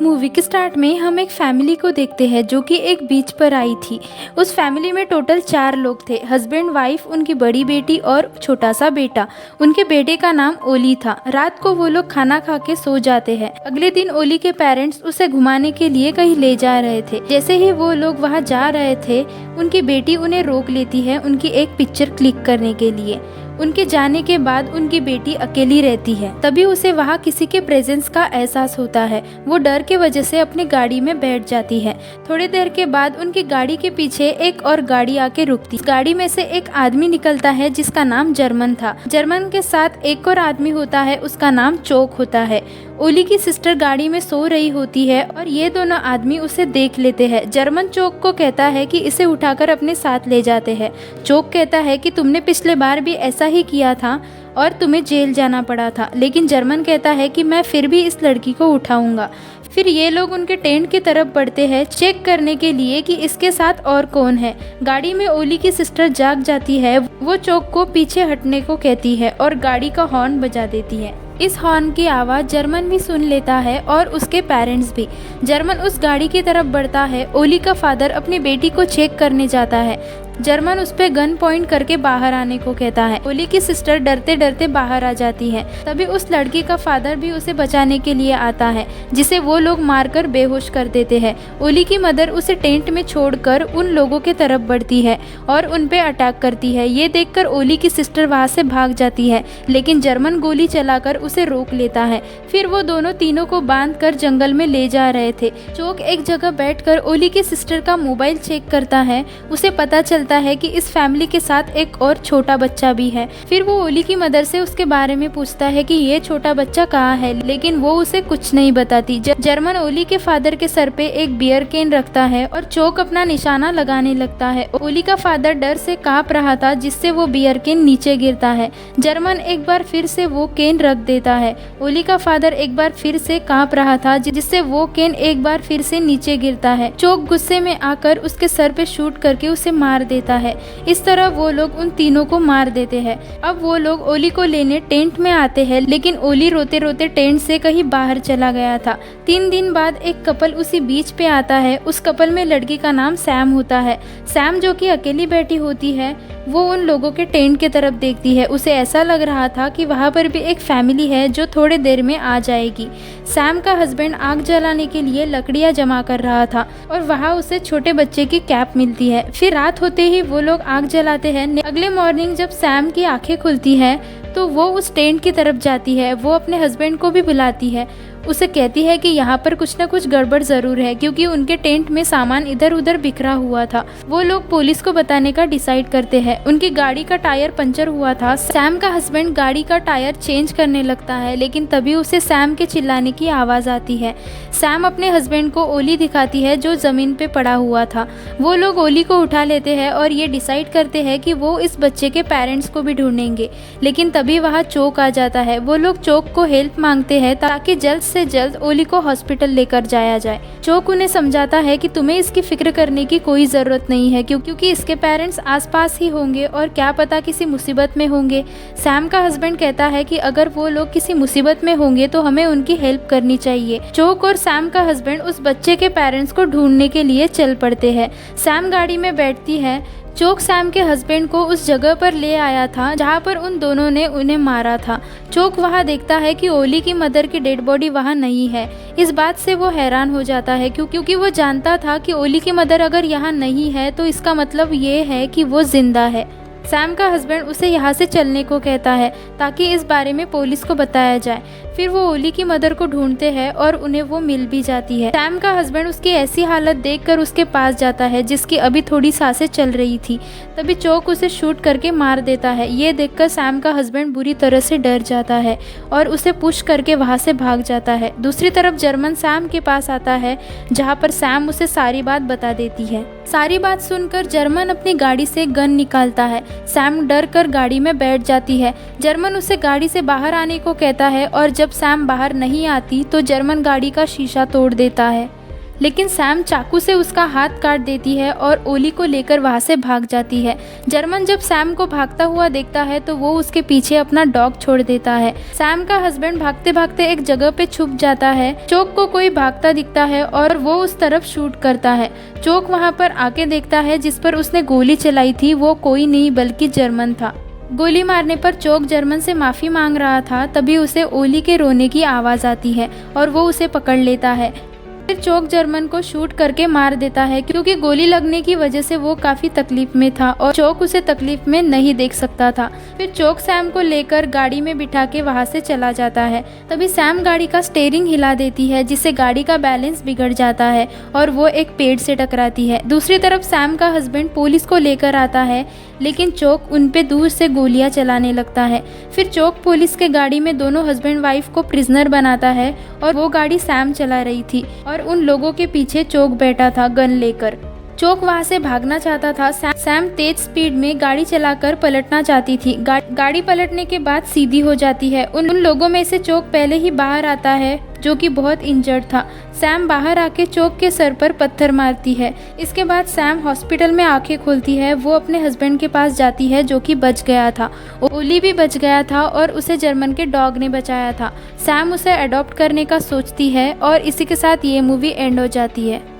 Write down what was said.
Movie के start में हम एक फैमिली को देखते हैं जो कि एक बीच पर आई थी। उस फैमिली में टोटल 4 लोग थे, हस्बैंड, वाइफ, उनकी बड़ी बेटी और छोटा सा बेटा। उनके बेटे का नाम ओली था। रात को वो लोग खाना खा के सो जाते हैं। अगले दिन ओली के पेरेंट्स उसे घुमाने के लिए कहीं ले जा रहे थे। जैसे ही वो लोग वहाँ जा रहे थे, उनकी बेटी उन्हें रोक लेती है उनकी एक पिक्चर क्लिक करने के लिए। उनके जाने के बाद उनकी बेटी अकेली रहती है। तभी उसे वहाँ किसी के प्रेजेंस का एहसास होता है। वो डर के वजह से अपनी गाड़ी में बैठ जाती है। थोड़ी देर के बाद उनकी गाड़ी के पीछे एक और गाड़ी आके रुकती। गाड़ी में से एक आदमी निकलता है जिसका नाम जर्मन था। जर्मन के साथ एक और आदमी होता है, उसका नाम चोक होता है। ओली की सिस्टर गाड़ी में सो रही होती है और ये दोनों आदमी उसे देख लेते हैं। जर्मन चोक को कहता है कि इसे उठाकर अपने साथ ले जाते हैं। चोक कहता है कि तुमने पिछले बार भी ऐसा ही किया था और तुम्हें जेल जाना पड़ा था, लेकिन जर्मन कहता है कि मैं फिर भी इस लड़की को उठाऊंगा। फिर ये लोग उनके टेंट की तरफ बढ़ते हैं चेक करने के लिए कि इसके साथ और कौन है। गाड़ी में ओली की सिस्टर जाग जाती है। वो चोक को पीछे हटने को कहती है और गाड़ी का हॉर्न बजा देती है। इस हॉर्न की आवाज़ जर्मन भी सुन लेता है और उसके पेरेंट्स भी। जर्मन उस गाड़ी की तरफ बढ़ता है। ओली का फादर अपनी बेटी को चेक करने जाता है। जर्मन उस पे गन पॉइंट करके बाहर आने को कहता है। ओली की सिस्टर डरते डरते बाहर आ जाती है। तभी उस लड़की का फादर भी उसे बचाने के लिए आता है, जिसे वो लोग मारकर बेहोश कर देते हैं। ओली की मदर उसे टेंट में छोड़कर उन लोगों के तरफ बढ़ती है और उन पे अटैक करती है। ये देखकर ओली की सिस्टर वहाँ से भाग जाती है, लेकिन जर्मन गोली चलाकर उसे रोक लेता है। फिर वो दोनों तीनों को बांधकर जंगल में ले जा रहे थे। चोक एक जगह बैठकर ओली की सिस्टर का मोबाइल चेक करता है। उसे पता चलता है कि इस फैमिली के साथ एक और छोटा बच्चा भी है। फिर वो ओली की मदर से उसके बारे में पूछता है कि ये छोटा बच्चा कहाँ है, लेकिन वो उसे कुछ नहीं बताती। जर्मन ओली के फादर के सर पे एक बियर कैन रखता है और चोक अपना निशाना लगाने लगता है। ओली का फादर डर से कांप रहा था, जिससे वो बियर कैन नीचे गिरता है। जर्मन एक बार फिर से वो कैन रख देता है। ओली का फादर एक बार फिर से कांप रहा था, जिससे वो कैन एक बार फिर से नीचे गिरता है। चोक गुस्से में आकर उसके सर पे शूट करके उसे मार देता है। इस तरह वो लोग उन तीनों को मार देते हैं। अब वो लोग ओली को लेने टेंट में आते हैं, लेकिन ओली रोते रोते टेंट से कहीं बाहर चला गया था। 3 दिन बाद एक कपल उसी बीच पे आता है। उस कपल में लड़की का नाम सैम होता है। सैम, जो कि अकेली बैठी होती है, वो उन लोगों के टेंट की तरफ देखती है। उसे ऐसा लग रहा था कि वहाँ पर भी एक फैमिली है जो थोड़े देर में आ जाएगी। सैम का हस्बैंड आग जलाने के लिए लकड़ियाँ जमा कर रहा था और वहाँ उसे छोटे बच्चे की कैप मिलती है। फिर रात होते ही वो लोग आग जलाते हैं। अगले मॉर्निंग जब सैम की आंखें खुलती है तो वो उस टेंट की तरफ जाती है। वो अपने हस्बैंड को भी बुलाती है। उसे कहती है कि यहाँ पर कुछ ना कुछ गड़बड़ ज़रूर है, क्योंकि उनके टेंट में सामान इधर उधर बिखरा हुआ था। वो लोग पुलिस को बताने का डिसाइड करते हैं। उनकी गाड़ी का टायर पंचर हुआ था। सैम का हस्बैंड गाड़ी का टायर चेंज करने लगता है, लेकिन तभी उसे सैम के चिल्लाने की आवाज़ आती है। सैम अपने हस्बैंड को ओली दिखाती है, जो ज़मीन पे पड़ा हुआ था। वो लोग ओली को उठा लेते हैं और ये डिसाइड करते हैं कि वो इस बच्चे के पेरेंट्स को भी ढूंढेंगे, लेकिन तभी वहाँ चोक आ जाता है। वो लोग चोक को हेल्प मांगते हैं ताकि जल्द से जल्द ओली को हॉस्पिटल लेकर जाया जाए। चोक उन्हें समझाता है कि तुम्हें इसकी फिक्र करने की कोई ज़रूरत नहीं है, क्योंकि इसके पेरेंट्स आसपास ही होंगे और क्या पता किसी मुसीबत में होंगे। सैम का हस्बैंड कहता है कि अगर वो लोग किसी मुसीबत में होंगे तो हमें उनकी हेल्प करनी चाहिए। चोक और सैम का हस्बैंड उस बच्चे के पेरेंट्स को ढूंढने के लिए चल पड़ते हैं। सैम गाड़ी में बैठती है। चोक सैम के हस्बैंड को उस जगह पर ले आया था जहाँ पर उन दोनों ने उन्हें मारा था। चोक वहाँ देखता है कि ओली की मदर की डेड बॉडी वहाँ नहीं है। इस बात से वो हैरान हो जाता है, क्योंकि वो जानता था कि ओली की मदर अगर यहाँ नहीं है तो इसका मतलब ये है कि वो जिंदा है। सैम का हस्बैंड उसे यहाँ से चलने को कहता है ताकि इस बारे में पुलिस को बताया जाए। फिर वो ओली की मदर को ढूंढते हैं और उन्हें वो मिल भी जाती है। सैम का हस्बैंड उसकी ऐसी हालत देखकर उसके पास जाता है, जिसकी अभी थोड़ी सांसें चल रही थी। तभी चोक उसे शूट करके मार देता है। ये देखकर सैम का हस्बैंड बुरी तरह से डर जाता है और उसे पुश करके वहाँ से भाग जाता है। दूसरी तरफ जर्मन सैम के पास आता है, जहाँ पर सैम उसे सारी बात बता देती है। सारी बात सुनकर जर्मन अपनी गाड़ी से गन निकालता है। सैम डर कर गाड़ी में बैठ जाती है। जर्मन उसे गाड़ी से बाहर आने को कहता है और जब सैम बाहर नहीं आती तो जर्मन गाड़ी का शीशा तोड़ देता है। लेकिन सैम चाकू से उसका हाथ काट देती है और ओली को लेकर वहाँ से भाग जाती है। जर्मन जब सैम को भागता हुआ देखता है तो वो उसके पीछे अपना डॉग छोड़ देता है। सैम का हस्बैंड भागते भागते एक जगह पे छुप जाता है। चोक को कोई भागता दिखता है और वो उस तरफ शूट करता है। चोक वहाँ पर आके देखता है जिस पर उसने गोली चलाई थी वो कोई नहीं बल्कि जर्मन था। गोली मारने पर चोक जर्मन से माफ़ी मांग रहा था, तभी उसे ओली के रोने की आवाज़ आती है और वो उसे पकड़ लेता है। फिर चोक जर्मन को शूट करके मार देता है क्योंकि गोली लगने की वजह से वो काफ़ी तकलीफ में था और चोक उसे तकलीफ में नहीं देख सकता था। फिर चोक सैम को लेकर गाड़ी में बिठा के वहाँ से चला जाता है। तभी सैम गाड़ी का स्टीयरिंग हिला देती है जिससे गाड़ी का बैलेंस बिगड़ जाता है और वो एक पेड़ से टकराती है। दूसरी तरफ सैम का हस्बैंड पुलिस को लेकर आता है, लेकिन चोक उन पे दूर से गोलियां चलाने लगता है। फिर चोक पुलिस के गाड़ी में दोनों हस्बैंड वाइफ को प्रिजनर बनाता है और वो गाड़ी सैम चला रही थी और उन लोगों के पीछे चोक बैठा था गन लेकर। चोक वहाँ से भागना चाहता था। सैम तेज स्पीड में गाड़ी चलाकर पलटना चाहती थी। गाड़ी पलटने के बाद सीधी हो जाती है। उन लोगों में से चोक पहले ही बाहर आता है जो कि बहुत इंजर्ड था। सैम बाहर आके चोक के सर पर पत्थर मारती है। इसके बाद सैम हॉस्पिटल में आंखें खोलती है। वो अपने हस्बैंड के पास जाती है जो कि बच गया था। ओली भी बच गया था और उसे जर्मन के डॉग ने बचाया था। सैम उसे अडॉप्ट करने का सोचती है और इसी के साथ ये मूवी एंड हो जाती है।